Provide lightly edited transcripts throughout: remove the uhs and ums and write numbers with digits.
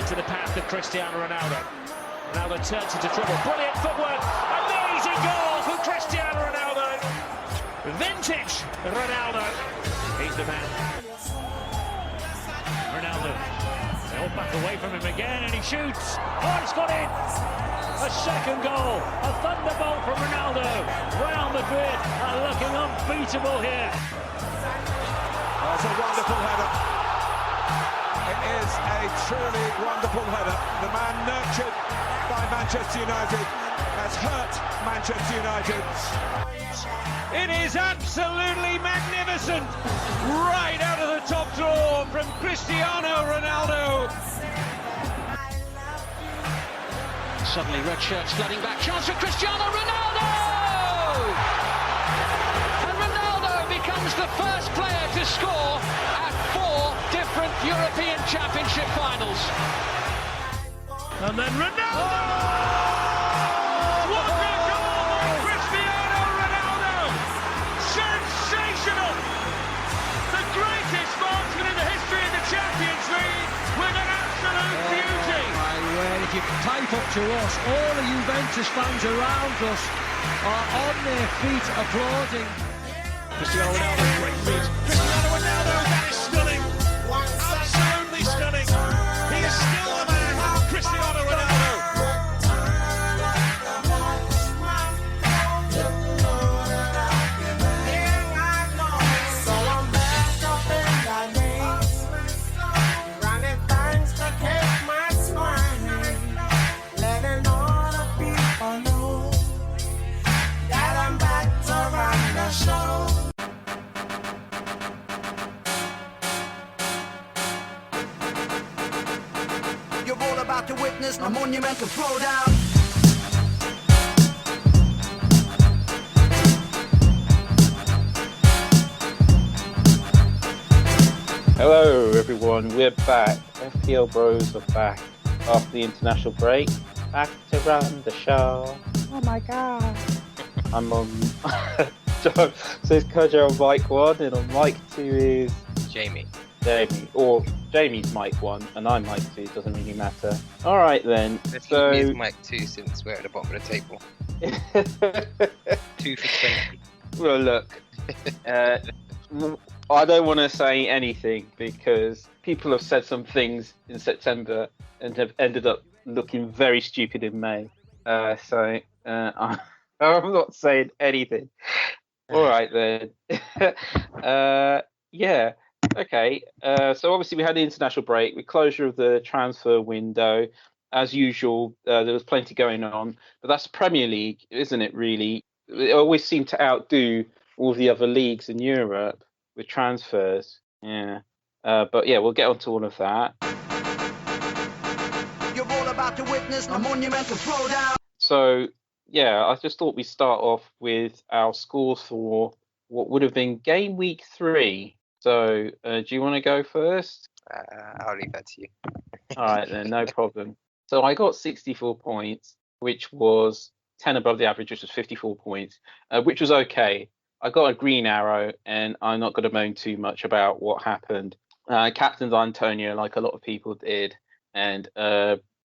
into the path of Cristiano Ronaldo. Ronaldo turns into trouble. Brilliant footwork. Amazing goal from Cristiano Ronaldo. Vintage Ronaldo. He's the man. Ronaldo. They all back away from him again and he shoots. Oh, it's got in. A second goal. A thunderbolt from Ronaldo. Real Madrid are looking unbeatable here. That's a wonderful header. It is a truly wonderful header. The man nurtured by Manchester United has hurt Manchester United. It is absolutely magnificent. Right out of the top drawer from Cristiano Ronaldo. Suddenly red shirts flooding back. Chance for Cristiano Ronaldo! And Ronaldo becomes the first player to score at 4 different European Championship finals. And then Ronaldo! What a goal by Cristiano Ronaldo! Sensational! The greatest marksman in the history of the Champions League with an absolute beauty! My word, if you type up to us, all the Juventus fans around us are on their feet applauding. Cristiano Ronaldo, great feet. Cristiano Ronaldo, that is stunning. Absolutely stunning. He is still the man, Cristiano Ronaldo. You're all about to witness a monumental throwdown. Hello everyone, we're back. FPL Bros are back after the international break. Back to run the show. Oh my god. I'm on so it's Kojo on mic 1 and on mic 2 is Jamie. Or Jamie's mic 1 and I'm mic 2, it doesn't really matter. Alright then. Let's so leave me as mic 2 since we're at the bottom of the table. 2 for 20. Well look, I don't want to say anything because people have said some things in September and have ended up looking very stupid in May. So I'm not saying anything. All right then. Yeah. Okay. So obviously we had the international break, with closure of the transfer window. As usual, there was plenty going on, but that's Premier League, isn't it? Really, it always seemed to outdo all the other leagues in Europe with transfers. Yeah. But yeah, we'll get onto all of that. You're all about to witness a monumental throwdown. So yeah, I just thought we'd start off with our scores for what would have been game week 3. So do you want to go first? I'll leave that to you. All right then, no problem. So I got 64 points, which was 10 above the average, which was 54 points, which was okay. I got a green arrow, and I'm not going to moan too much about what happened. Captained Antonio, like a lot of people did, and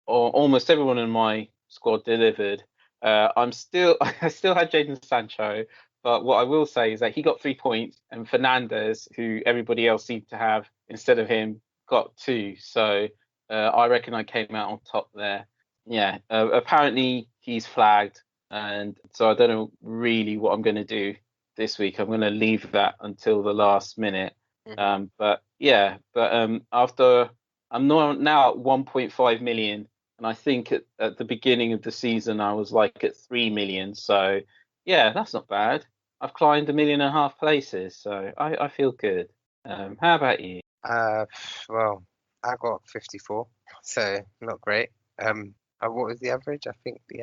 almost everyone in my squad delivered. I still had Jadon Sancho, but what I will say is that he got 3 points, and Fernandes, who everybody else seemed to have instead of him, got 2. So I reckon I came out on top there. Yeah, apparently he's flagged, and so I don't know really what I'm going to do this week. I'm going to leave that until the last minute. But after I'm now at 1.5 million, and I think at the beginning of the season I was like at 3 million. So yeah, that's not bad. I've climbed 1.5 million places, so I feel good. How about you? Well, I got 54, so not great. What was the average? I think the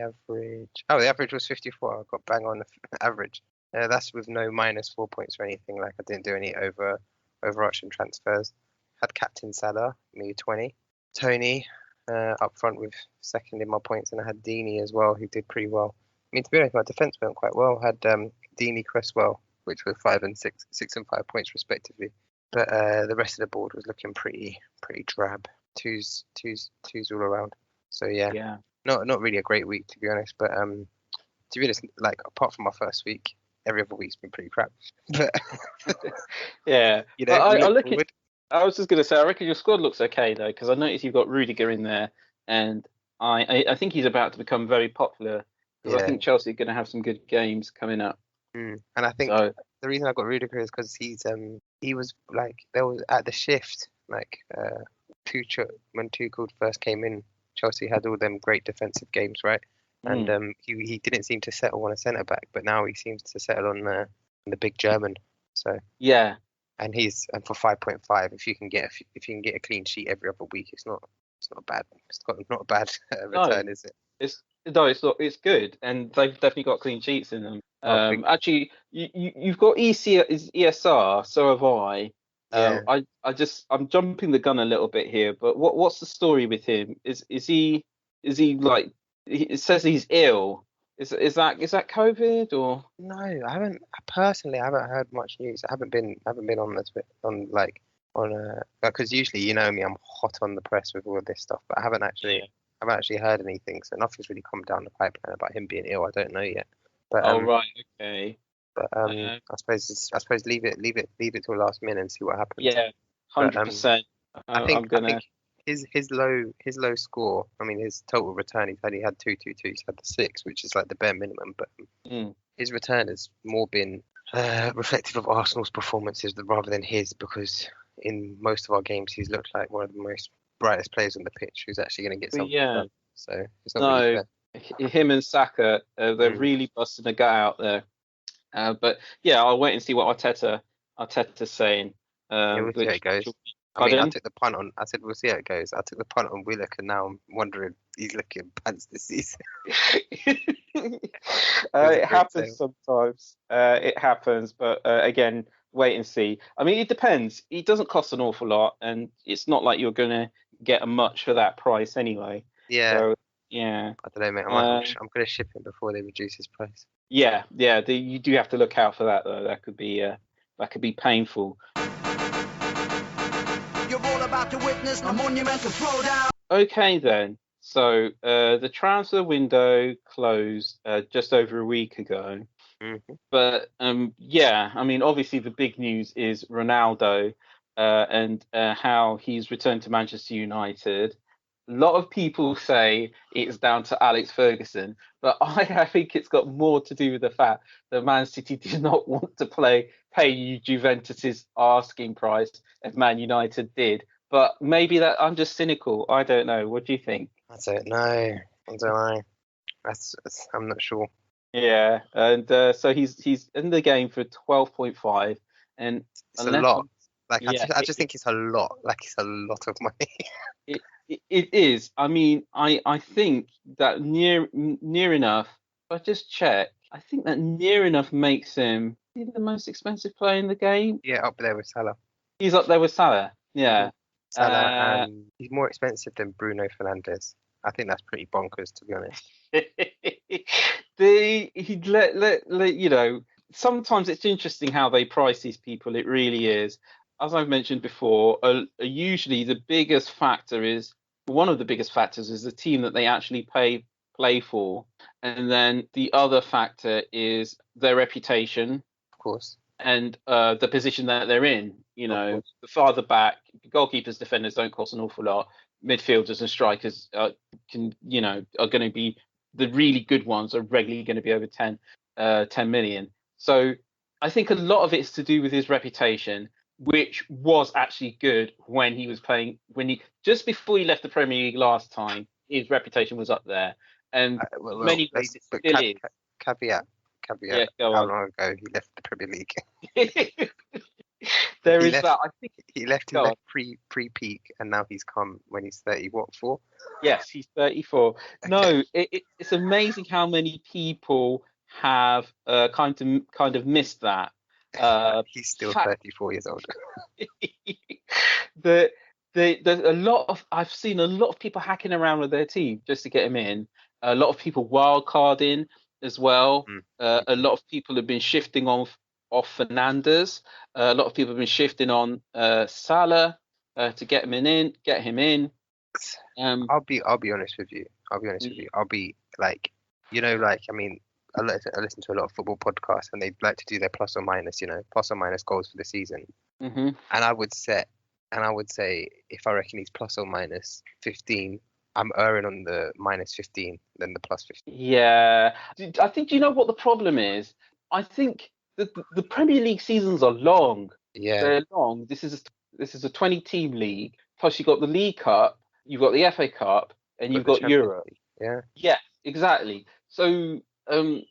average was 54. I got bang on the average. That's with no -4 points or anything. Like I didn't do any overarching transfers. Had Captain Salah, me 20. Tony up front with second in my points, and I had Deeney as well, who did pretty well. I mean, to be honest, my defence went quite well. I had Deeney, Cresswell, which were 5 and 6 and 5 points respectively. But the rest of the board was looking pretty drab. twos all around. So Yeah. not really a great week to be honest. But to be honest, like apart from my first week, every other week's been pretty crap. But Yeah. you know, I look look at. forward. I was just going to say, I reckon your squad looks okay though, because I noticed you've got Rudiger in there, and I think he's about to become very popular because I Yeah. think Chelsea are going to have some good games coming up. And I think So the reason I got Rudiger is because he was like there was at the shift like when Tuchel first came in, Chelsea had all them great defensive games, right? And he didn't seem to settle on a centre back, but now he seems to settle on the big German. So yeah, and for 5.5, if you can get a clean sheet every other week, it's not bad. Not a bad return, is it? it's good, and they've definitely got clean sheets in them. Oh, Actually, you've got ESR, so have I. yeah. I'm jumping the gun a little bit here, but what's the story with him? Is he like it says he's ill? Is that COVID or? No, I haven't heard much news. I haven't been on because usually you know me, I'm hot on the press with all of this stuff, but I haven't actually heard anything. So nothing's really come down the pipeline about him being ill. I don't know yet. But Right, okay. But I suppose leave it till last minute and see what happens. Yeah, 100%. I think his low score. I mean, his total return. He's only had 2-2-2. He's had the 6, which is like the bare minimum. But his return has more been reflective of Arsenal's performances rather than his, because in most of our games he's looked like one of the most brightest players on the pitch who's actually going to get something done. So it's not really fair. Him and Saka, they're really busting a gut out there. But yeah, I'll wait and see what Arteta's saying. We'll see how it goes. I mean, I took the punt on. I said we'll see how it goes. I took the punt on Willock, and now I'm wondering he's looking pants this season. It happens sometimes. It happens, but again, wait and see. I mean, it depends. It doesn't cost an awful lot, and it's not like you're gonna get much for that price anyway. Yeah. So, yeah. I don't know, mate. I'm gonna ship him before they reduce his price. Yeah. You do have to look out for that though. That could be painful. You're all about to witness a monumental throwdown. Okay then. So the transfer window closed just over a week ago. Mm-hmm. But yeah, I mean, obviously the big news is Ronaldo and how he's returned to Manchester United. A lot of people say it's down to Alex Ferguson, but I think it's got more to do with the fact that Man City did not want to pay Juventus's asking price as Man United did. But maybe that I'm just cynical. I don't know. What do you think? I don't know. I'm not sure. Yeah, and so he's in the game for 12.5, and it's a lot. I just think it's a lot. Like it's a lot of money. It is. I mean, I think that near enough. If I just check, I think that near enough makes him the most expensive player in the game. Yeah, up there with Salah. He's up there with Salah. Yeah. Salah, and he's more expensive than Bruno Fernandes. I think that's pretty bonkers, to be honest. You know, sometimes it's interesting how they price these people. It really is. As I've mentioned before, usually one of the biggest factors is the team that they actually play for, and then the other factor is their reputation, of course, and the position that they're in. You know, the farther back, goalkeepers, defenders don't cost an awful lot. Midfielders and strikers are going to be the really good ones are regularly going to be over 10 million. So I think a lot of it's to do with his reputation, which was actually good when he was playing. Just before he left the Premier League last time, his reputation was up there, and many ways it still is. Caveat. Yeah, go how on. long ago he left the Premier League? There is that. I think he left pre-peak, and now he's come when he's 30. What for? Yes, he's 34. Okay. No, it's amazing how many people have kind of missed that. He's still 34 years old. I've seen a lot of people hacking around with their team just to get him in. A lot of people wildcarding as well. A lot of people have been shifting off Fernandes. A lot of people have been shifting on Salah to get him in. I'll be honest with you. I'll be like, I mean, I listen to a lot of football podcasts, and they like to do their plus or minus goals for the season. Mm-hmm. And I would say if I reckon he's plus or minus 15, I'm erring on the minus 15 than the plus 15. Yeah, I think, you know what the problem is? I think the Premier League seasons are long. Yeah. They're long. This is a 20-team league. Plus, you've got the League Cup, you've got the FA Cup, and you've got Champions Euro. League, yeah. Yeah, exactly. So, It's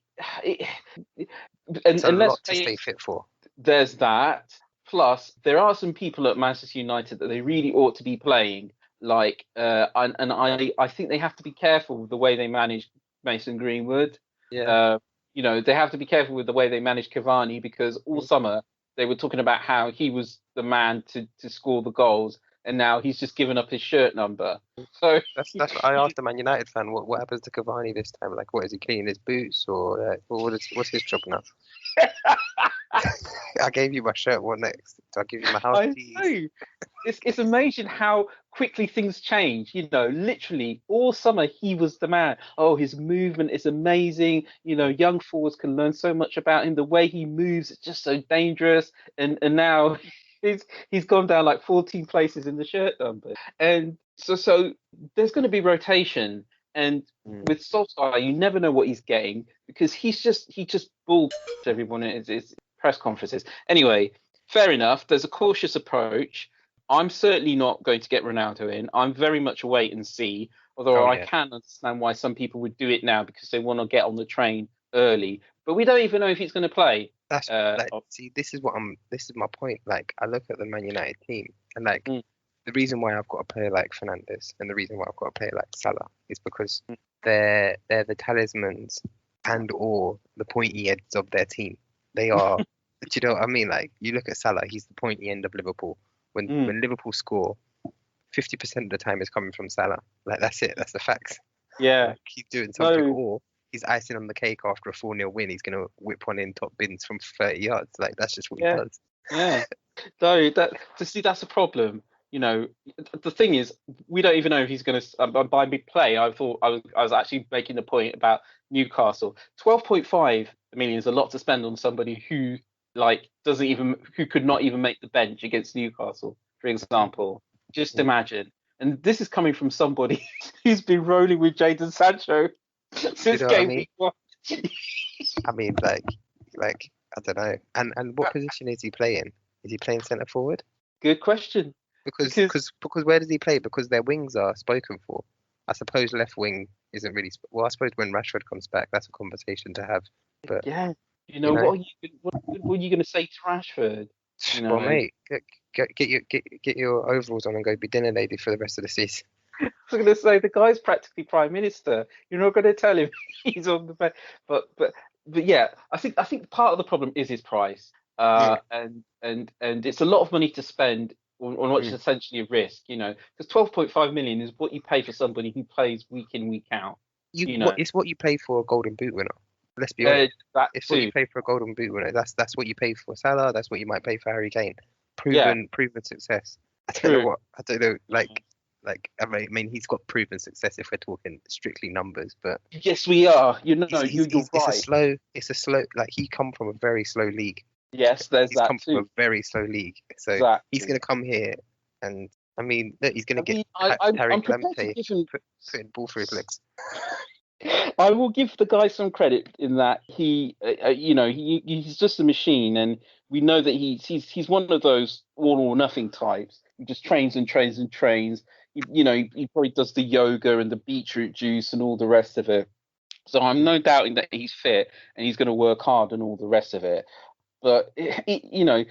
a and let's lot to stay fit for. There's that. Plus, there are some people at Manchester United that they really ought to be playing. Like, and I think they have to be careful with the way they manage Mason Greenwood. Yeah. They have to be careful with the way they manage Cavani, because all summer they were talking about how he was the man to score the goals, and now he's just given up his shirt number. So that's what I asked the Man United fan, what happens to Cavani this time? Like, what is he cleaning his boots, or what's his job now? I gave you my shirt. What next? Do I give you my house keys? It's amazing how quickly things change. Literally all summer he was the man. Oh, his movement is amazing. Young forwards can learn so much about him. The way he moves is just so dangerous. And now he's gone down like 14 places in the shirt number. And so there's going to be rotation. And with Solskjaer, you never know what he's getting, because he just bull everyone at his press conferences. Anyway, fair enough. There's a cautious approach. I'm certainly not going to get Ronaldo in. I'm very much a wait and see. Although I can understand why some people would do it now, because they want to get on the train early. But we don't even know if he's going to play. That's see, this is my point. Like, I look at the Man United team, and like the reason why I've got a player like Fernandes and the reason why I've got a player like Salah is because they're the talismans and or the pointy ends of their team. They are. Do you know what I mean? Like, you look at Salah, he's the pointy end of Liverpool. When Liverpool score, 50% of the time is coming from Salah. Like, that's it. That's the facts. Yeah. Like, he's doing something, or he's icing on the cake after a 4-0 win. He's going to whip one in top bins from 30 yards. Like, that's just what he does. Yeah. So that's a problem. The thing is, we don't even know if he's going to. By big play, I thought I was actually making the point about Newcastle. 12.5 million is a lot to spend on somebody who who could not even make the bench against Newcastle, for example. Just imagine. And this is coming from somebody who's been rolling with Jadon Sancho since game week 1. I mean, like I don't know. And what position is he playing? Is he playing centre forward? Good question. Because where does he play? Because their wings are spoken for. I suppose left wing isn't really. Well, I suppose when Rashford comes back, that's a conversation to have. But yeah, what are you going to say to Rashford? Well, mate, get your overalls on and go be dinner lady for the rest of the season. I was going to say, the guy's practically prime minister. You're not going to tell him he's on the bench. But yeah, I think part of the problem is his price. And it's a lot of money to spend on what's essentially a risk, because 12.5 million is what you pay for somebody who plays week in, week out. It's what you pay for a Golden Boot winner. Let's be honest. It's what you pay for a Golden Boot winner. That's what you pay for Salah. That's what you might pay for Harry Kane. Proven success. I don't know. I mean, he's got proven success if we're talking strictly numbers, but yes, we are. You're right. It's a slow. Like, he come from a very slow league. Yes, he's come from a very slow league, so he's going to come here, and I mean, look, he's going to get Harry Lamptey putting ball through his legs. I will give the guy some credit in that he's just a machine, and we know that he's one of those all or nothing types. He just trains and trains and trains. He probably does the yoga and the beetroot juice and all the rest of it. So I'm no doubting that he's fit and he's going to work hard and all the rest of it. But a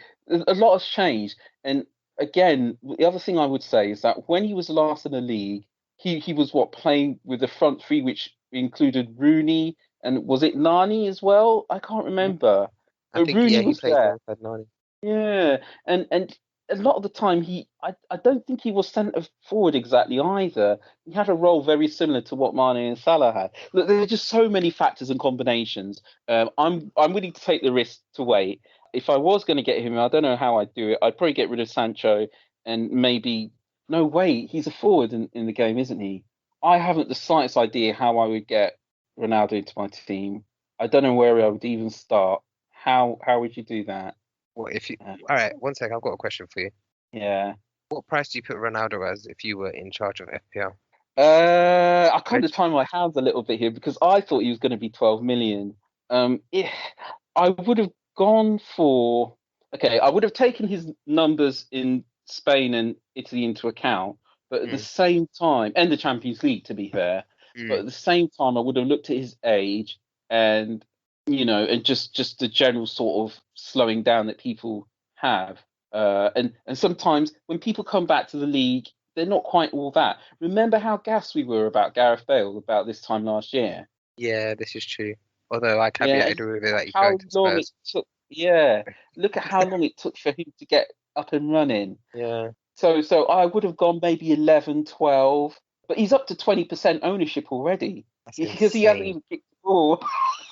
lot has changed. And again, the other thing I would say is that when he was last in the league, he was playing with the front three, which included Rooney, and was it Nani as well? I can't remember. I think Rooney he was played there. Nani. Yeah, and a lot of the time I don't think he was centre forward exactly either. He had a role very similar to what Mane and Salah had. Look, there are just so many factors and combinations. I'm willing to take the risk to wait. If I was going to get him, I don't know how I'd do it. I'd probably get rid of Sancho and maybe no, wait, he's a forward in the game, isn't he? I haven't the slightest idea how I would get Ronaldo into my team. I don't know where I would even start. How would you do that? Well, if you, Uh, all right, one sec, I've got a question for you. yeah. What price do you put Ronaldo as if you were in charge of FPL? I kind of time my hands a little bit here because I thought he was going to be 12 million. I would have gone for, okay, I would have taken his numbers in Spain and Italy into account, but at the Mm, same time, and the Champions League, to be fair, but mm, at the same time, I would have looked at his age and, and just the general sort of slowing down that people have. And sometimes when people come back to the league, they're not quite all that. Remember how gassed we were about Gareth Bale about this time last year? yeah, this is true. Although I Yeah, caveated with it that he's going how to long it Spurs. took. Yeah, look at how long it took for him to get up and running. Yeah, So I would have gone maybe 11, 12, but he's up to 20% ownership already that's because he hasn't insane. even kicked the ball.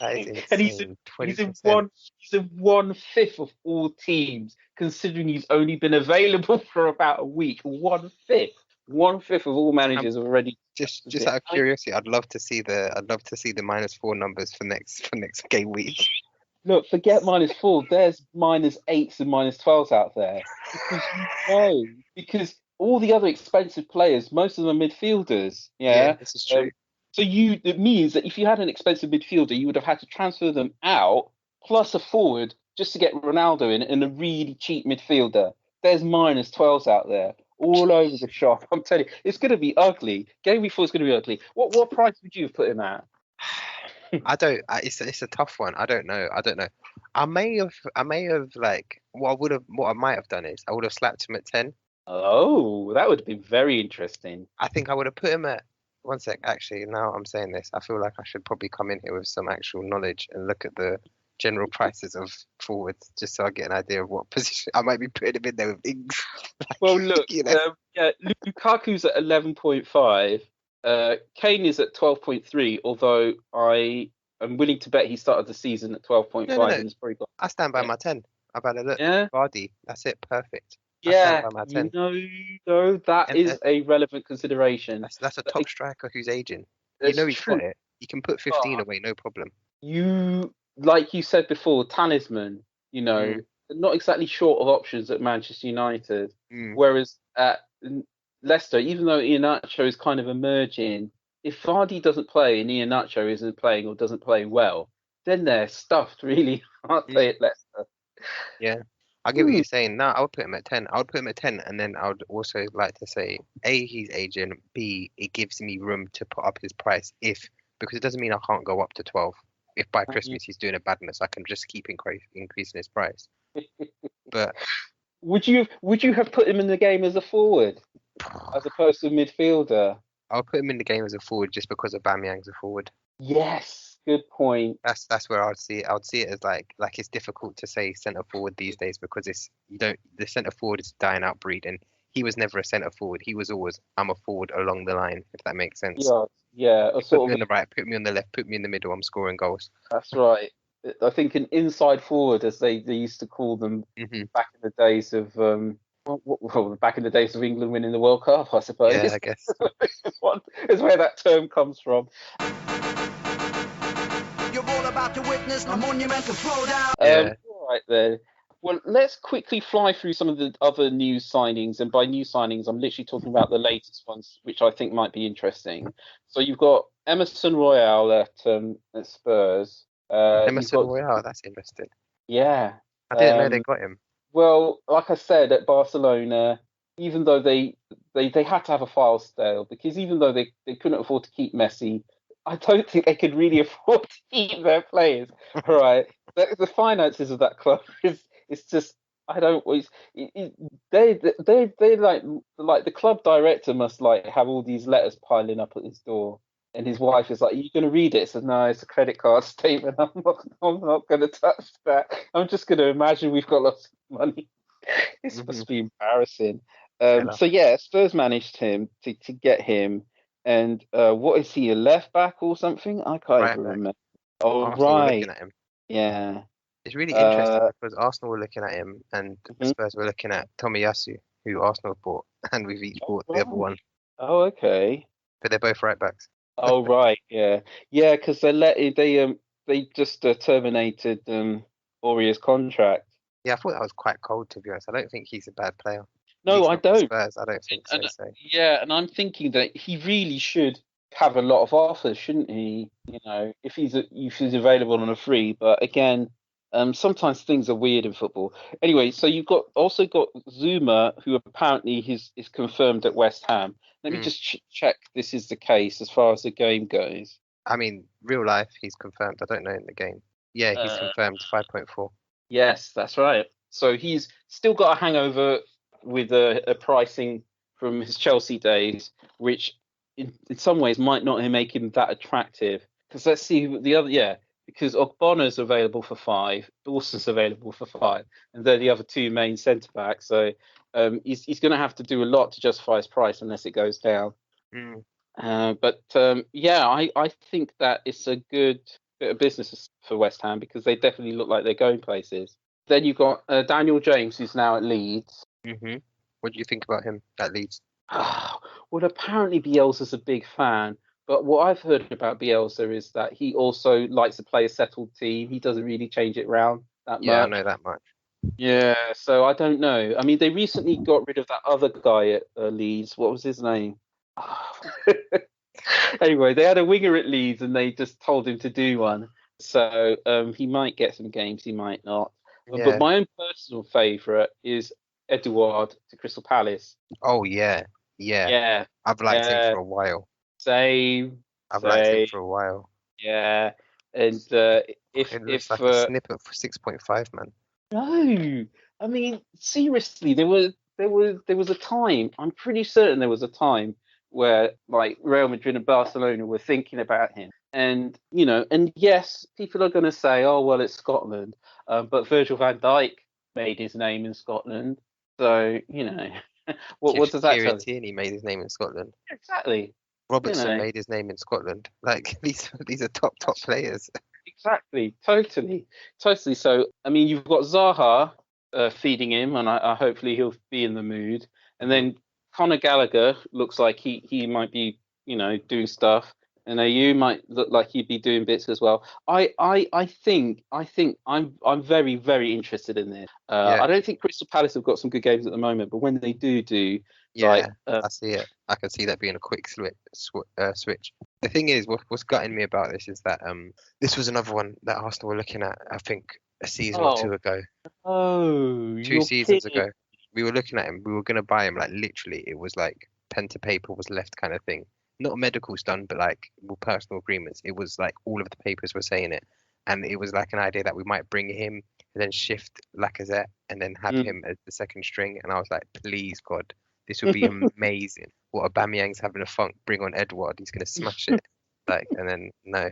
That is And insane. he's in 20%. he's in 1/5 of all teams, considering he's only been available for about a week. 1/5. 1/5 of all Um, managers have already. just out of curiosity, I'd love to see the -4 numbers for next game week. Look, forget -4. There's -8s and -12s out there because all the other expensive players, most of them are midfielders. Yeah, Yeah. this is true. So it means that if you had an expensive midfielder, you would have had to transfer them out plus a forward just to get Ronaldo in and a really cheap midfielder. There's -12s out there all over the shop. I'm telling you, it's going to be ugly. Game week 4 is going to be ugly. What price would you have put him at? I don't. It's a tough one. I don't know. I may have like what I might have done is I would have slapped him at 10. Oh, that would have been very interesting. I think I would have put him at one sec. Actually, now I'm saying this, I feel like I should probably come in here with some actual knowledge and look at the general prices of forwards, just so I get an idea of what position I might be putting him in there with Ings. Well, look, know. Lukaku's at 11.5. Kane is at 12.3, although I am willing to bet he started the season at 12.5 No. and he's probably got. I stand by Yeah. my 10. I've had a look. Yeah. Vardy, that's it, perfect. I Yeah, stand by my 10. that And is a relevant consideration. that's a But top striker who's aging. it's He's true. got it. He can put 15 away, no problem. Like you said before, talisman, Mm. not exactly short of options at Manchester United. Mm. Whereas at Leicester, even though Iheanacho is kind of emerging, if Vardy doesn't play and Iheanacho isn't playing or doesn't play well, then they're stuffed, really, aren't they, at Leicester? Yeah. I get what you're saying. No, I would put him at 10. I would put him at 10, and then I would also like to say, A, he's aging. B, it gives me room to put up his price because it doesn't mean I can't go up to 12. If by Christmas he's doing a badness, I can just keep increasing his price. But Would you have put him in the game as a forward as opposed to a midfielder? I'll put him in the game as a forward just because Aubameyang's a forward. Yes, good point. That's where I'd see it. I would see it as like it's difficult to say centre forward these days because the centre forward is a dying out breed, and he was never a centre forward. He was always I'm a forward along the line, if that makes sense. Yeah, Put me on the right, put me on the left, put me in the middle. I'm scoring goals. that's right. I think an inside forward, as they used to call them back in the days of back in the days of England winning the World Cup, I suppose. Yeah, I guess. is where that term comes from. You're all about to witness a monumental throwdown. Yeah. All right then. Well, let's quickly fly through some of the other news signings, and by new signings, I'm literally talking about the latest ones, which I think might be interesting. So you've got Emerson Royale at Spurs. Emerson Royale, that's interesting. Yeah. I didn't know they got him. Well, like I said, at Barcelona, even though they had to have a file sale, because even though they couldn't afford to keep Messi, I don't think they could really afford to keep their players. Right? The finances of that club it's just I don't. They like the club director must like have all these letters piling up at his door. And his wife is like, "Are you going to read it?" Says, "No, it's a credit card statement. I'm not going to touch that. I'm just going to imagine we've got lots of money." This must be embarrassing. So yeah, Spurs managed him to get him. And what is he, a left back or something? I can't even remember. Oh, Arsenal were right. looking at him. Yeah. It's really interesting because Arsenal were looking at him and Spurs were looking at Tomiyasu, who Arsenal bought. and we've each bought the other one. Oh, okay. But they're both right backs. Oh, right, yeah, because they just terminated Aurier's contract. Yeah, I thought that was quite cold, to be honest. I don't think he's a bad player. No, At least I not for don't. Spurs, I don't think so. Yeah, and I'm thinking that he really should have a lot of offers, shouldn't he? You know, if he's available on a free. But again, sometimes things are weird in football. Anyway, so you've also got Zuma, who apparently is confirmed at West Ham. Let me just check this is the case as far as the game goes. I mean, real life, he's confirmed. I don't know in the game. Yeah, he's confirmed 5.4. Yes, that's right. So he's still got a hangover with a pricing from his Chelsea days, which in some ways might not make him that attractive. Because let's see the other, because Ogbonna's available for 5, Dawson's available for 5, and they're the other two main centre backs. So he's going to have to do a lot to justify his price unless it goes down. But I think that it's a good bit of business for West Ham because they definitely look like they're going places. Then you've got Daniel James, who's now at Leeds. What do you think about him at Leeds? Well, apparently Bielsa's a big fan, but what I've heard about Bielsa is that he also likes to play a settled team. He doesn't really change it around that much. Yeah, I know that much. Yeah, so I don't know. I mean, they recently got rid of that other guy at Leeds. What was his name? Anyway, they had a winger at Leeds and they just told him to do one. So he might get some games, he might not. Yeah. But my own personal favourite is Edouard to Crystal Palace. Oh, yeah. I've liked him for a while. Same. Liked him for a while. Yeah. And it looks like a snippet for 6.5, man. No, I mean seriously, there was a time. I'm pretty certain there was a time where like Real Madrid and Barcelona were thinking about him, and yes, people are going to say, oh well, it's Scotland, but Virgil van Dijk made his name in Scotland, so what does that tell you? Tierney made his name in Scotland. Exactly. Robertson made his name in Scotland. Like these are top players. Exactly, totally. So, I mean, you've got Zaha feeding him, and I hopefully he'll be in the mood. And then Conor Gallagher looks like he might be, doing stuff. And AU might look like he'd be doing bits as well. I think I'm very, very interested in this. I don't think Crystal Palace have got some good games at the moment, but when they do. Yeah, I see it. I can see that being a quick switch. The thing is, what's gutting me about this is that this was another one that Arsenal were looking at, I think, a season or two ago. Oh, 2 seasons ago. We were looking at him. We were going to buy him. Like, literally, it was like pen to paper was left kind of thing. Not medicals done, but like personal agreements. It was like all of the papers were saying it. And it was like an idea that we might bring him and then shift Lacazette and then have him as the second string. And I was like, please, God. This would be amazing. What Aubameyang's having a funk. Bring on Edouard. He's going to smash it. And then now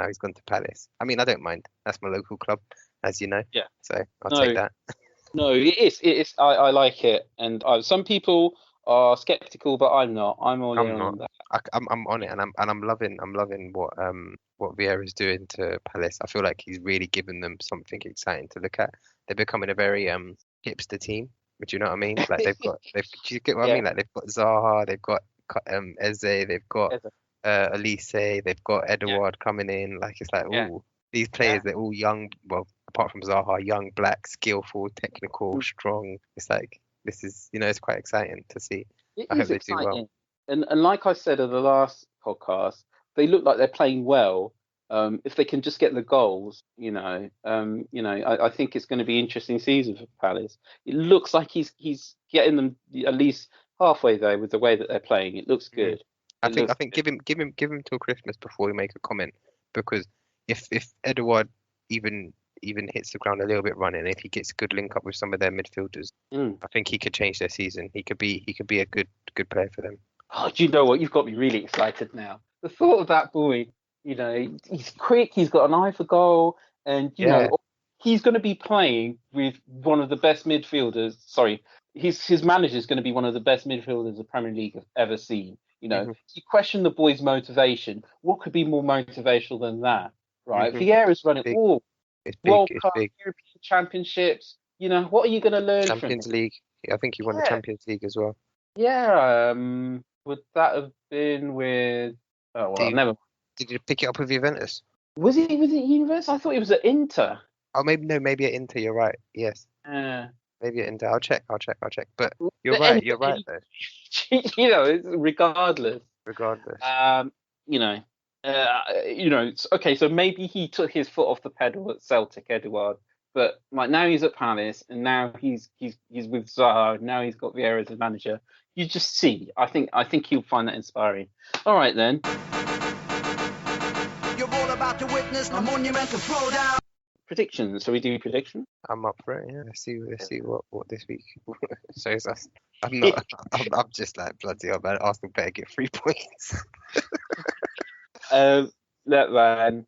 he's gone to Palace. I mean, I don't mind. That's my local club, as you know. Yeah. So I'll take that. No, it is. It is. I like it. And some people are skeptical, but I'm not. I'm all in on that. I'm on it, and I'm loving what Vieira's doing to Palace. I feel like he's really given them something exciting to look at. They're becoming a very hipster team. Do you know what I mean? Like do you get what I mean? Like they've got Zaha, they've got Eze, they've got Elise, they've got Edouard coming in. Like it's like, these players, they're all young. Well, apart from Zaha, young, black, skillful, technical, strong. It's like this is, it's quite exciting to see. I hope they do well. And like I said in the last podcast, they look like they're playing well. If they can just get the goals, I think it's going to be an interesting season for Palace. It looks like he's getting them at least halfway there with the way that they're playing. It looks good. I think give him till Christmas before we make a comment, because if Edouard even hits the ground a little bit running, if he gets a good link up with some of their midfielders, I think he could change their season. He could be a good player for them. Oh, do you know what? You've got me really excited now. The thought of that boy. He's quick. He's got an eye for goal, and he's going to be playing with one of the best midfielders. Sorry, his manager is going to be one of the best midfielders the Premier League have ever seen. You question the boy's motivation. What could be more motivational than that, right? Vieira's running all World Cup, European Championships. What are you going to learn? Champions League. I think he won the Champions League as well. Yeah. Would that have been with? Oh well, never. Did you pick it up with Juventus? Was it Universe? I thought he was at Inter. Oh, maybe at Inter. You're right. Yes, Uh, maybe at Inter. I'll check. But you're but right. anyway, You're right though. Regardless. Regardless. You know, okay. So maybe he took his foot off the pedal at Celtic, Eduard. But like now he's at Palace, and now he's with Zaha. Now he's got Vieira as his manager. You just see. I think he'll find that inspiring. All right then. You're all about to witness a monumental throwdown. Predictions. So we do prediction. I'm up for it. Yeah. Let's see what this week shows us. I'm not. I'm just like bloody hell, man. Arsenal better get 3 points. Let man.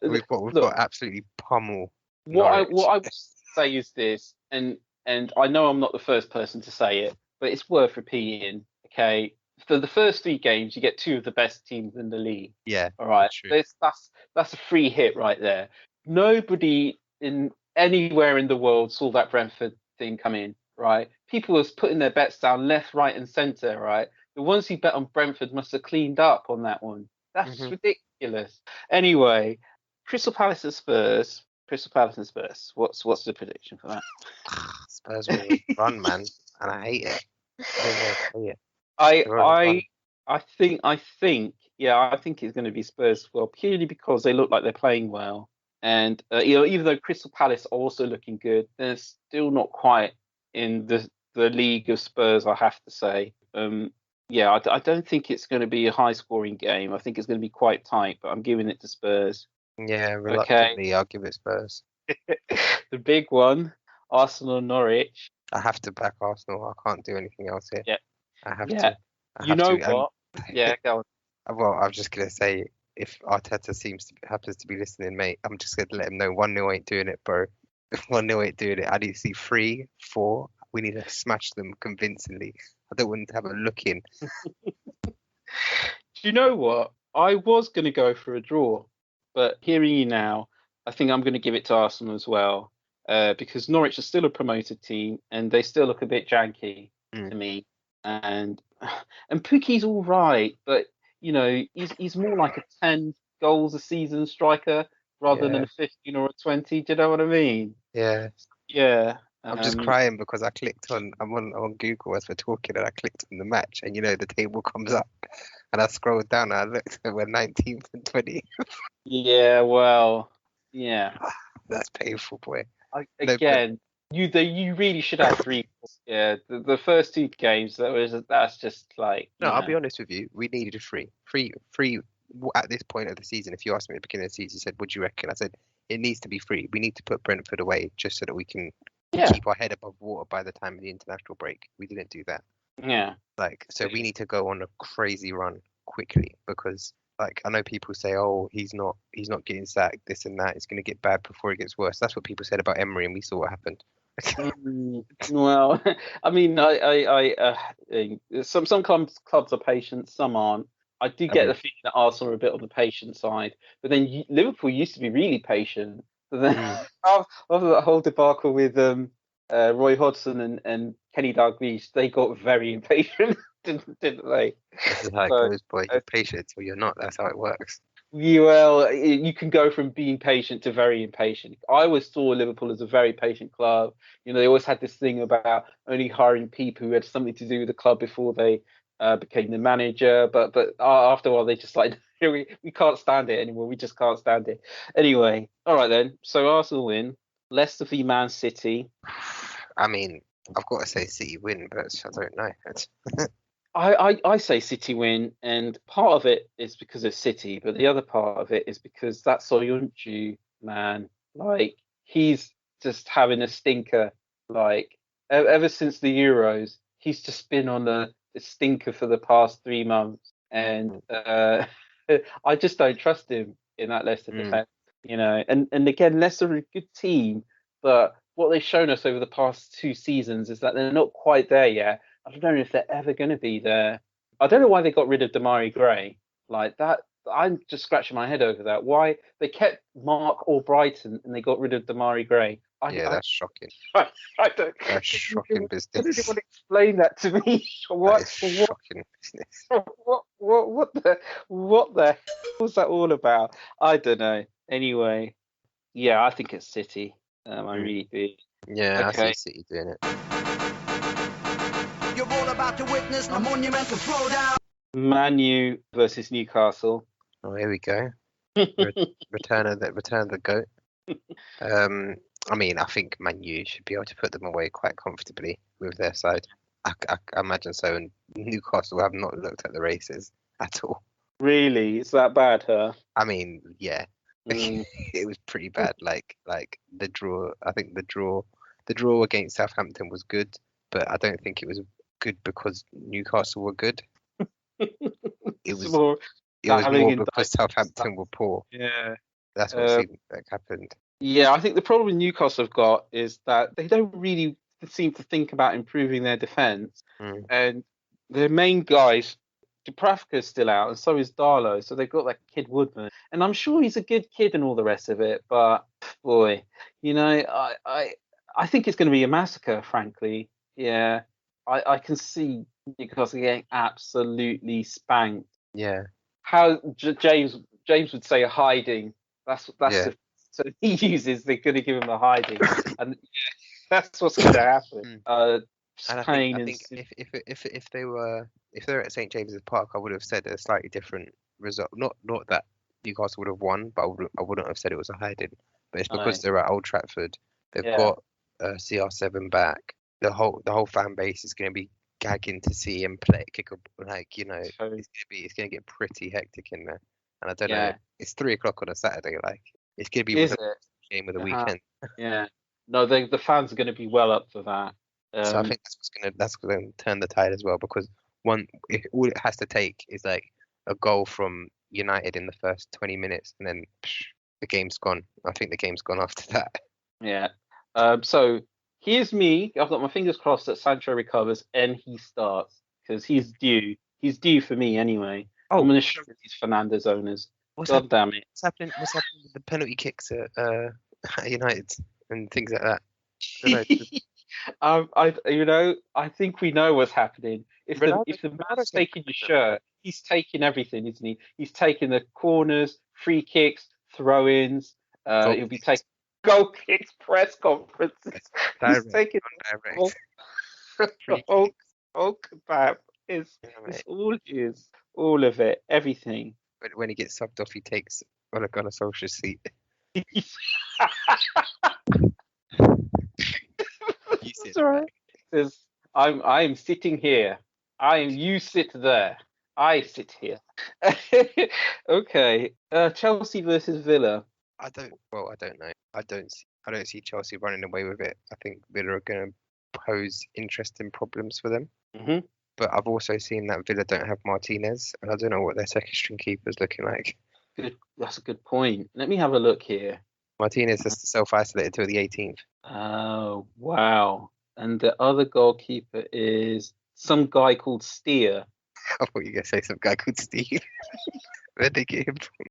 We've got absolutely pummel. What I would say is this, and I know I'm not the first person to say it, but it's worth repeating. Okay, for the first 3 games, you get 2 of the best teams in the league. Yeah. All right. That's a free hit right there. Nobody in anywhere in the world saw that Brentford thing come in. Right. People was putting their bets down left, right, and centre. Right. The ones who bet on Brentford must have cleaned up on that one. That's ridiculous. Anyway, Crystal Palace and Spurs. What's the prediction for that? Spurs will run, man, and I hate it. I think it's going to be Spurs as well, purely because they look like they're playing well, and even though Crystal Palace are also looking good, they're still not quite in the league of Spurs, I have to say. I don't think it's going to be a high scoring game. I think it's going to be quite tight, but I'm giving it to Spurs. Yeah, reluctantly, I'll give it Spurs. The big one, Arsenal Norwich. I have to back Arsenal. I can't do anything else here. Yeah. I have to. What? Yeah, go on. Well, I'm just going to say, if Arteta happens to be listening, mate, I'm just going to let him know 1-0 ain't doing it, bro. 1-0 ain't doing it. I need to see 3, 4. We need to smash them convincingly. I don't want to have a look in. Do you know what? I was going to go for a draw, but hearing you now, I think I'm going to give it to Arsenal as well, because Norwich are still a promoted team and they still look a bit janky to me. And Pukki's all right, but he's more like a 10 goals a season striker rather than a 15 or a 20. Do you know what I mean? Yeah. Yeah. I'm just crying because I'm on Google as we're talking, and I clicked on the match, and the table comes up, and I scrolled down and I looked, and we're 19th and 20th. Yeah, well, yeah. That's painful, boy. You really should have 3. Yeah, the first 2 games that's just like. No, I'll be honest with you. We needed 3 at this point of the season. If you asked me at the beginning of the season, you said, "Would you reckon?" I said, "It needs to be 3. We need to put Brentford away just so that we can keep our head above water by the time of the international break." We didn't do that. Yeah. We need to go on a crazy run quickly, because I know people say, "Oh, he's not getting sacked, this and that. It's going to get bad before it gets worse." That's what people said about Emery, and we saw what happened. Well, I mean, some clubs are patient, some aren't. I do get the feeling that Arsenal are a bit on the patient side, but then Liverpool used to be really patient. But then after that whole debacle with Roy Hodgson and Kenny Dalglish, they got very impatient, didn't they? This is how it goes, boy. You're patient or you're not. That's how it works. Well, you can go from being patient to very impatient. I always saw Liverpool as a very patient club. They always had this thing about only hiring people who had something to do with the club before they became the manager. But after a while, they just we can't stand it anymore. We just can't stand it. Anyway, all right then. So Arsenal win. Leicester v Man City. I mean, I've got to say City win, but I don't know. I say City win, and part of it is because of City, but the other part of it is because that Soyuncu, man, he's just having a stinker. Ever since the Euros, he's just been on a stinker for the past 3 months, and I just don't trust him in that Leicester defence. And again, Leicester are a good team, but what they've shown us over the past 2 seasons is that they're not quite there yet. I don't know if they're ever going to be there. I don't know why they got rid of Damari Gray like that. I'm just scratching my head over that. Why they kept Mark Albrighton and they got rid of Damari Gray? That's shocking. I don't. That's shocking Does business. anyone explain that to me? That is shocking business. What the hell was that all about? I don't know. Anyway, yeah, I think it's City. I really do. Yeah, Okay. I see City doing it. You're all about to witness a monumental throwdown. Man U versus Newcastle. Oh, here we go. Return of the GOAT. I mean, I think Man U should be able to put them away quite comfortably with their side. I imagine so. And Newcastle have not looked at the races at all. Really? It's that bad, huh? I mean, yeah, Mm. it was pretty bad. Like the draw. I think the draw against Southampton was good, but I don't think it was good because Newcastle were good. It was more because Southampton were poor. Yeah. That's what seemed like happened. Yeah, I think the problem Newcastle have got is that they don't really seem to think about improving their defence. And their main guys, Dubravka's still out, and so is Darlow. So they've got that kid Woodman, and I'm sure he's a good kid and all the rest of it. But boy, I think it's going to be a massacre. Frankly, yeah, I can see Newcastle getting absolutely spanked. Yeah. How James would say a hiding. That's Yeah. so he uses. They're going to give him a hiding, and that's what's going to happen. And I think if they were at St James's Park, I would have said a slightly different result. Not that Newcastle would have won, but I wouldn't have said it was a hiding. But it's because they're at Old Trafford. They've got CR7 back. The whole fan base is going to be gagging to see him play. It's going to get pretty hectic in there. And I don't know. It's 3:00 on a Saturday. Like it's going to be the game of the weekend. Yeah. No, the fans are going to be well up for that. So I think that's going to turn the tide as well, because all it has to take is like a goal from United in the first 20 minutes, and then the game's gone. I think the game's gone after that. Yeah. So here's me. I've got my fingers crossed that Sancho recovers and he starts, because he's due. He's due for me anyway. I'm going to show these Fernandes owners. God damn it! What's happening with the penalty kicks at United and things like that? I think we know what's happening. If the man's taking your shirt, he's taking everything, isn't he? He's taking the corners, free kicks, throw-ins. He'll be taking goal kicks, press conferences. He's taking the whole kebab. It's all of it, everything. But when he gets subbed off, he takes on a social seat. That's right. I'm sitting here. You sit there. I sit here. Okay. Chelsea versus Villa. I don't know. I don't see Chelsea running away with it. I think Villa are going to pose interesting problems for them. Mm-hmm. But I've also seen that Villa don't have Martinez, and I don't know what their second string keeper's looking like. Good. That's a good point. Let me have a look here. Martinez has to self-isolate until the 18th. Oh, wow. And the other goalkeeper is some guy called Steer. I thought you were going to say some guy called Steve. Where'd they get him from?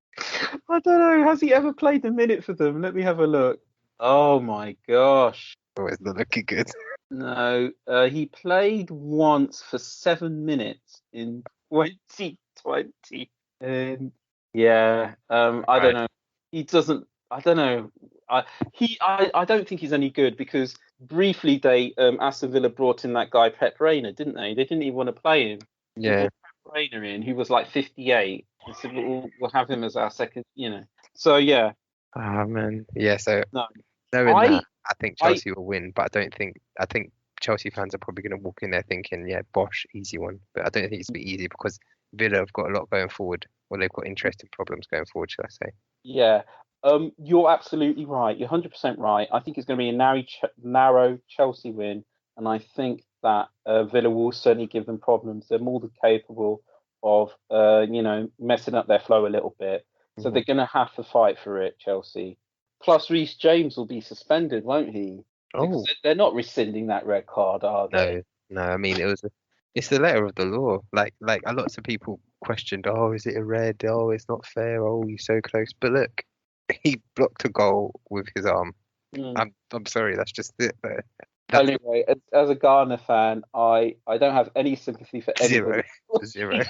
I don't know. Has he ever played a minute for them? Let me have a look. Oh, my gosh. Oh, it's not looking good. No, he played once for 7 minutes in 2020. And yeah, I don't know. He doesn't. I don't know. I don't think he's any good, because briefly they Aston Villa brought in that guy Pep Reina, didn't they? They didn't even want to play him. Yeah. Pep Reina in, who was like 58. They said we'll have him as our second. So yeah. Oh man. Yeah. So I think Chelsea will win, but I think Chelsea fans are probably going to walk in there thinking, yeah, bosh, easy one. But I don't think it's going to be easy, because Villa have got a lot going forward. Well, they've got interesting problems going forward, shall I say? Yeah. You're absolutely right. You're 100% right. I think it's going to be a narrow Chelsea win, and I think that Villa will certainly give them problems. They're more than capable of, messing up their flow a little bit. So they're going to have to fight for it, Chelsea. Plus, Reece James will be suspended, won't he? Because they're not rescinding that red card, are they? No. I mean, it's the letter of the law. Like a lot of people questioned, is it a red? Oh, it's not fair. Oh, you're so close. But look, he blocked a goal with his arm. Mm. I'm sorry, that's just it. Though. Anyway, as a Ghana fan, I don't have any sympathy for anybody. Zero.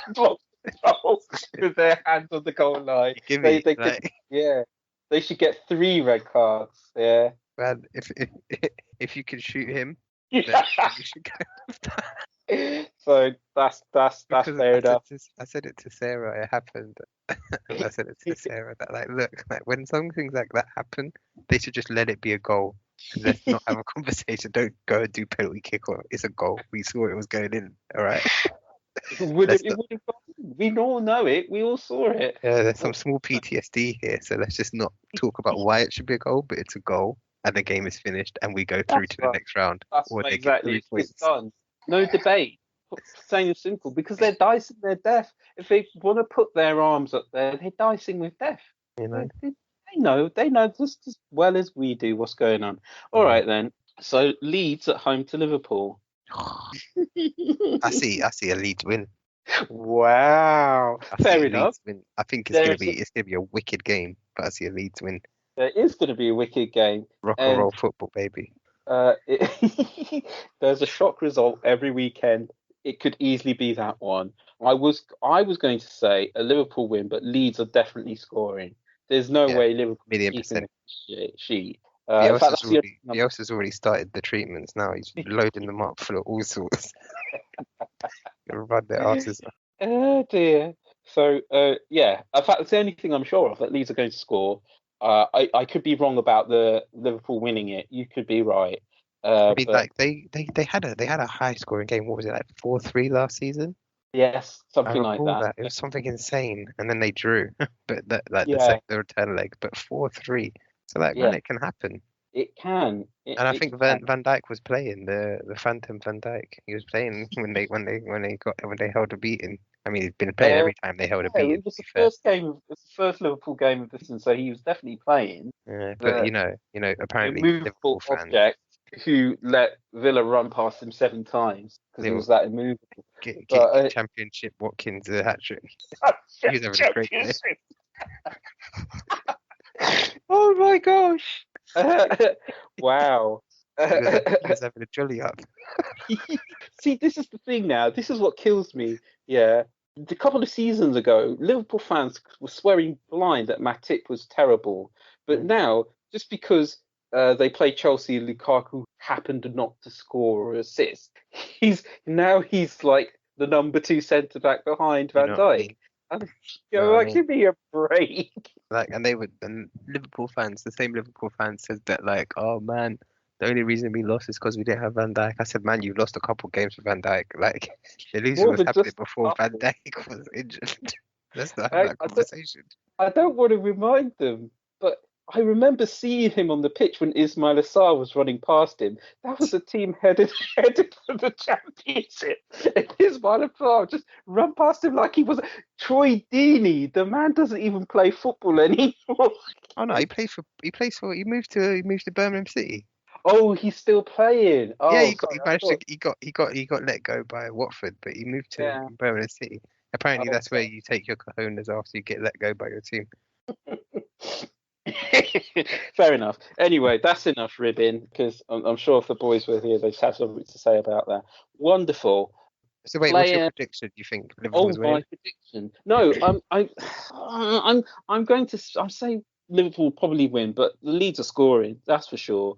With their hands on the goal line. Give They me could, like, yeah. They should get 3 red cards. Yeah. man, if you can shoot him, then you should go with that. So that's Because fair enough. I said it to Sarah. It happened. I said it to Sarah that like, look, like when some things like that happen, they should just let it be a goal. And let's not have a conversation. Don't go and do penalty kick or it's a goal. We saw it was going in. All right. It would have gone. We all know it. We all saw it. Yeah, there's some small PTSD here, so let's just not talk about why it should be a goal, but it's a goal, and the game is finished, and we go through That's to the right. next round, That's or right, they get 3 exactly. points. It's done. No debate. Saying it's simple because they're dicing their death. If they want to put their arms up there, they're dicing with death. You know, They know just as well as we do what's going on. All right then. So Leeds at home to Liverpool. I see a Leeds win. Wow. I see Fair a enough. Leeds win. I think it's There's gonna be a wicked game, but I see a Leeds win. There is going to be a wicked game. Rock and roll football, baby. There's a shock result every weekend. It could easily be that one. I was going to say a Liverpool win, but Leeds are definitely scoring. There's no way Liverpool million keeping percent. the sheet. In fact, Bielsa's already started the treatments now. He's loading them up full of all sorts. Gonna run their asses off. Oh dear. So yeah, in fact, it's the only thing I'm sure of that Leeds are going to score. I could be wrong about the Liverpool winning it. You could be right. I mean, But like they had a high scoring game. What was it, like 4-3 last season? yes, I something like recall that. It was something insane, and then they drew. But that like Yeah. the return leg, but 4-3. So like, Yeah. man, it can happen. It can. And I think Van Dijk was playing the Phantom Van Dijk. He was playing when they held a beating. I mean, he's been playing every time they held a beating. It was the first game. It was the first Liverpool game of the season, so he was definitely playing. Yeah, but you know, apparently Immovable Liverpool fans object who let Villa run past him 7 times because he was that immovable. get Championship Watkins a hat trick. He was having a great day. Oh my gosh! Wow. He was having a jolly up. See, this is the thing now. This is what kills me. Yeah. A couple of seasons ago, Liverpool fans were swearing blind that Matip was terrible. But now, just because they play Chelsea and Lukaku happened not to score or assist, he's like the number 2 centre back behind Van Dijk. Give me a break. Like, and Liverpool fans, the same Liverpool fans said that, like, oh man, the only reason we lost is because we didn't have Van Dijk. I said, man, you've lost a couple games with Van Dijk. Like, the losing was happening before Van Dijk was injured. Let's not have that conversation. I don't want to remind them, but I remember seeing him on the pitch when Ismail Assar was running past him. That was a team headed for the championship. And Ismail Assar just run past him like he was Troy Deeney. The man doesn't even play football anymore. Oh no, he moved to Birmingham City. Oh, he's still playing. Oh, yeah, he got let go by Watford, but he moved to Birmingham City. Apparently, that's where you take your cojones after you get let go by your team. Fair enough. Anyway, that's enough ribbing because I'm sure if the boys were here, they'd have something to say about that. Wonderful. So wait, what's your prediction? Do you think Liverpool's winning? My prediction. No, I'm saying Liverpool probably win, but the Leeds are scoring. That's for sure.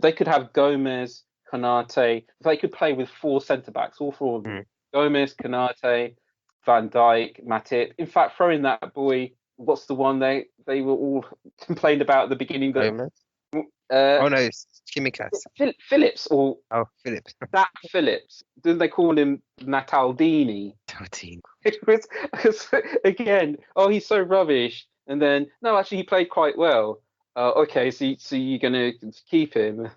They could have Gomez, Konate. They could play with 4 centre backs, all 4 of them. Gomez, Konate, Van Dijk, Matip. In fact, throw in that boy. What's the one they were all complained about at the beginning? Oh no, it's Chimicas. Phillips or Phillips. That Phillips. Didn't they call him Nataldini? It was again. Oh, he's so rubbish. And then no, actually, he played quite well. Okay, so you're gonna keep him?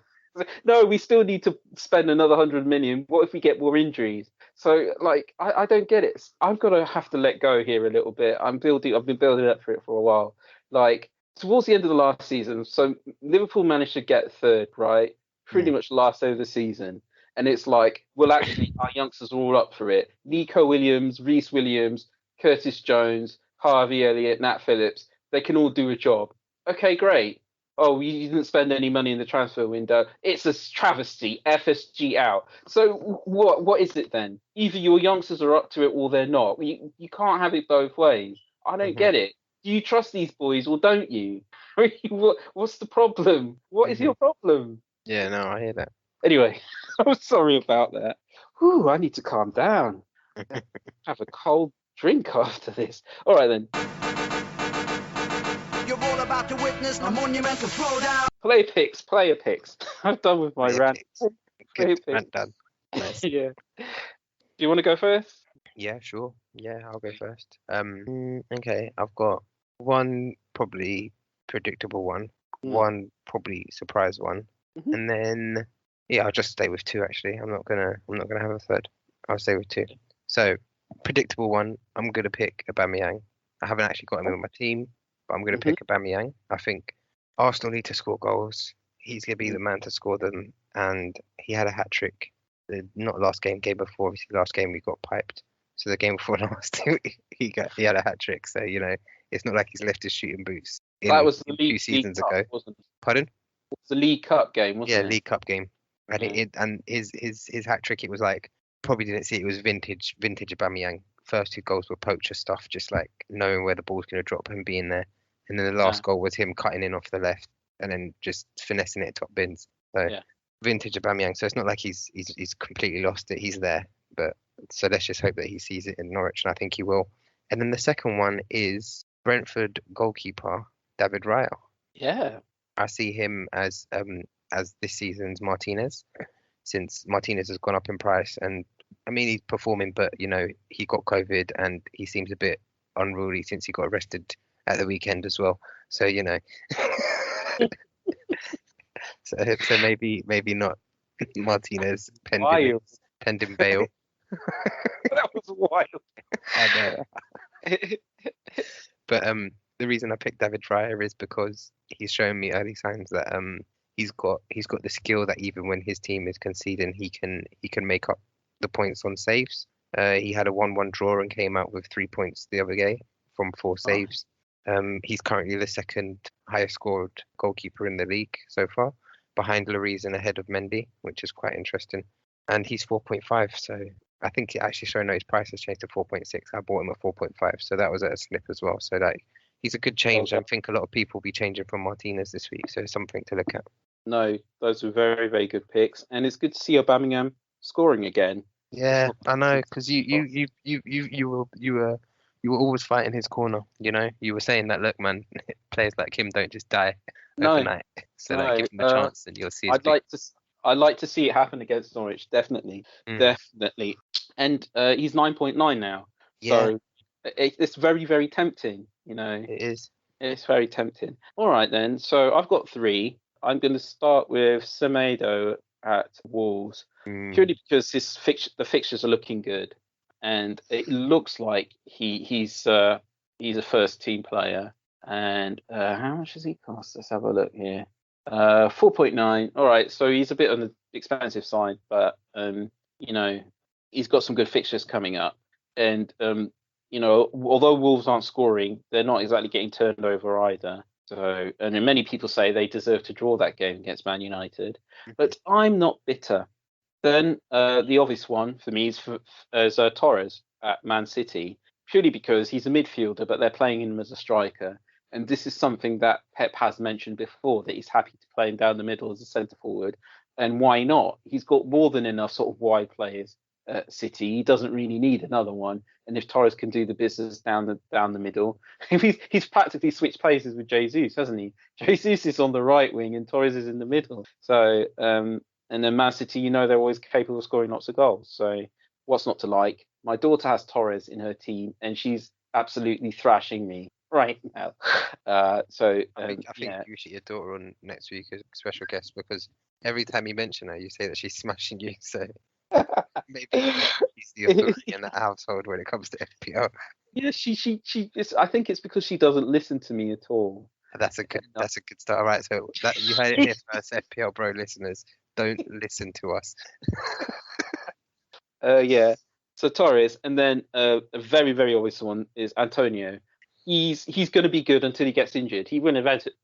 No, we still need to spend another 100 million. What if we get more injuries? So, like, I don't get it. I'm gonna have to let go here a little bit. I've been building up for it for a while. Like, towards the end of the last season, so Liverpool managed to get 3rd, right? Pretty much last over the season. And it's like, well, actually, our youngsters are all up for it. Nico Williams, Reece Williams, Curtis Jones, Harvey Elliott, Nat Phillips, they can all do a job. Okay, great. oh, you didn't spend any money in the transfer window. It's a travesty. FSG out. So what is it then? Either your youngsters are up to it or they're not. You can't have it both ways. I don't get it. Do you trust these boys or don't you? What's the problem? What is your problem? Yeah, no, I hear that. Anyway, I'm sorry about that. Whew, I need to calm down. Have a cold drink after this. All right then. You're all about to witness a monumental throwdown. Player picks. I'm done with my rant. Good rant done. Nice. Yeah. Do you want to go first? Yeah, sure. Yeah, I'll go first. Okay, I've got one probably predictable one, one probably surprise one, and then I'll just stay with two actually. I'm not gonna have a third. I'll stay with two. So predictable one, I'm gonna pick Aubameyang. I haven't actually got him in my team, but I'm gonna pick Aubameyang. I think Arsenal need to score goals. He's gonna be the man to score them, and he had a hat trick. Not last game before. Obviously, last game we got piped. So the game before last, he had a hat trick. So it's not like he's left his shooting boots. That was the League 2 seasons ago, wasn't it? Pardon? It was the League Cup game, wasn't it? Yeah, League Cup game. And his hat trick, it was like, probably didn't see it was vintage Aubameyang. First two goals were poacher stuff, just like knowing where the ball's going to drop and being there. And then the last goal was him cutting in off the left and then just finessing it top bins. So vintage Aubameyang. So it's not like he's completely lost it. He's there, but so let's just hope that he sees it in Norwich, and I think he will. And then the second one is Brentford goalkeeper David Raya. Yeah, I see him as this season's Martinez, since Martinez has gone up in price, and I mean he's performing, but he got COVID and he seems a bit unruly since he got arrested at the weekend as well. So so maybe not Martinez pending bail. That was wild. I know. But the reason I picked David Raya is because he's shown me early signs that he's got the skill that even when his team is conceding, he can make up the points on saves. He had a 1-1 draw and came out with 3 points the other day from 4 saves. He's currently the second highest scored goalkeeper in the league so far, behind Lloris and ahead of Mendy, which is quite interesting. And he's 4.5, so I think it actually showing that his price has changed to 4.6. I bought him at 4.5, so that was at a snip as well. So he's a good change. I think a lot of people will be changing from Martinez this week, so it's something to look at. No, those were very, very good picks, and it's good to see Aubameyang scoring again. Yeah, I know, because you were always fighting his corner. You were saying that, look, man, players like him don't just die overnight. So give him a chance, and you'll see. I'd like to see it happen against Norwich, definitely. And he's 9.9 now, so it's very, very tempting. It is. It's very tempting. All right then. So I've got 3. I'm going to start with Semedo at Wolves, purely because the fixtures are looking good, and it looks like he's a first team player. And how much does he cost? Let's have a look here. 4.9. All right, so he's a bit on the expensive side, but he's got some good fixtures coming up, and although Wolves aren't scoring, they're not exactly getting turned over either. So, and then many people say they deserve to draw that game against Man United, but I'm not bitter. Then the obvious one for me is Torres at Man City, purely because he's a midfielder, but they're playing him as a striker. And this is something that Pep has mentioned before, that he's happy to play him down the middle as a centre forward. And why not? He's got more than enough sort of wide players at City. He doesn't really need another one. And if Torres can do the business down the middle, he's practically switched places with Jesus, hasn't he? Jesus is on the right wing and Torres is in the middle. So, and then Man City, they're always capable of scoring lots of goals. So what's not to like? My daughter has Torres in her team and she's absolutely thrashing me right now. I think you should get your daughter on next week as a special guest, because every time you mention her, you say that she's smashing you. So maybe she's the authority in that household when it comes to FPL. Yeah, she I think it's because she doesn't listen to me at all. That's a good start. All right, so you heard it here first, FPL Bro listeners. Don't listen to us. Yeah. So Torres, and then a very, very obvious one is Antonio. he's going to be good until he gets injured. He will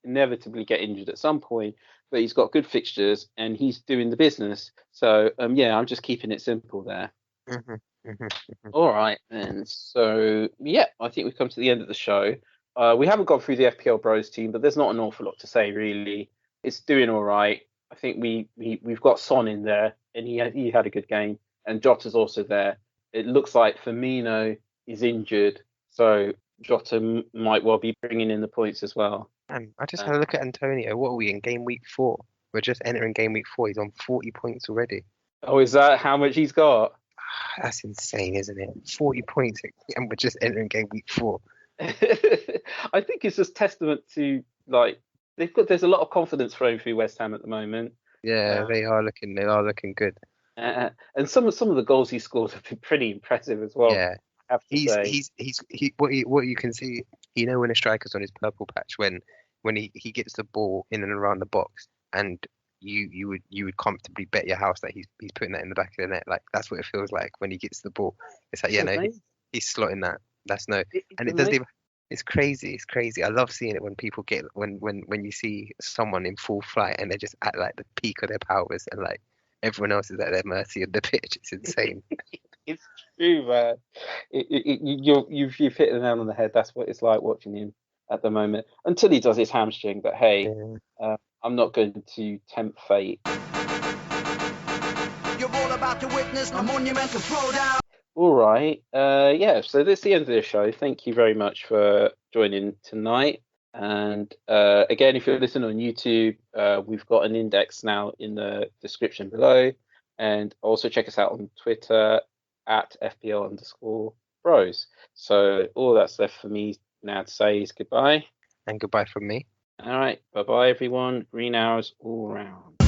inevitably get injured at some point, but he's got good fixtures and he's doing the business. So yeah, I'm just keeping it simple there. All right, and so yeah, I think we've come to the end of the show. We haven't gone through the FPL Bros team, but there's not an awful lot to say really. It's doing all right. I think we've got Son in there, and he had a good game, and Jota's also there. It looks like Firmino is injured, so Jota might well be bringing in the points as well. Man, I just had a look at Antonio. What are we in game week 4? We're just entering game week 4. He's on 40 points already. Oh, is that how much he's got? That's insane, isn't it? 40 points, and we're just entering game week 4. I think it's just testament to like there's a lot of confidence flowing through West Ham at the moment. Yeah, they are looking good. And some of the goals he scored have been pretty impressive as well. Yeah, I have to say. What you can see, when a striker's on his purple patch when he gets the ball in and around the box, and you would comfortably bet your house that he's putting that in the back of the net. Like that's what it feels like when he gets the ball. It's like he's slotting that. That's no, and it doesn't even. It's crazy. It's crazy. I love seeing it when people get when you see someone in full flight and they just at like the peak of their powers and like everyone else is at their mercy of the pitch. It's insane. It's true, man. You've hit the nail on the head. That's what it's like watching him at the moment until he does his hamstring. But hey, I'm not going to tempt fate. You're all about to witness a monumental throwdown. All right. Yeah, so that's the end of the show. Thank you very much for joining tonight. And again, if you're listening on YouTube, we've got an index now in the description below. And also check us out on Twitter at FPL_Bros. So all that's left for me now to say is goodbye. And goodbye from me. All right. Bye-bye, everyone. Green arrows all round.